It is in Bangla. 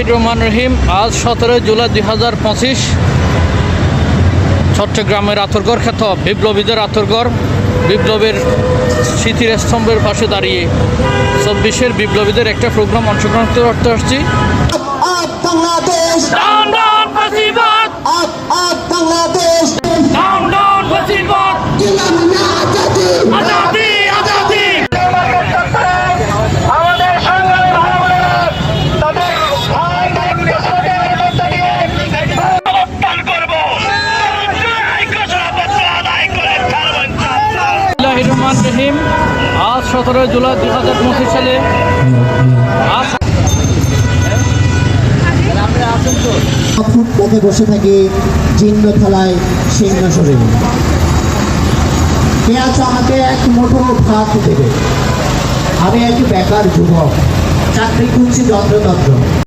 রহমান রহিম। আজ 17 জুলাই 2025 চট্টগ্রামের আতরগড় খ্যাত বিপ্লবীদের আতরগড় বিপ্লবের স্মৃতির স্তম্ভের পাশে দাঁড়িয়ে 24-এর বিপ্লবীদের একটা প্রোগ্রাম অংশগ্রহণ করতে আসছি। রহমান রহিম। আজ 17 জুলাই 2025 সালে পথে বসে থাকি জীর্ণ থালায় সিংহাসনে। কে আছো আমাকে এক মুঠো ভাত দেবে? আমি এক বেকার যুবক, চাকরি খুঁজছি যন্ত্রতন্ত্র।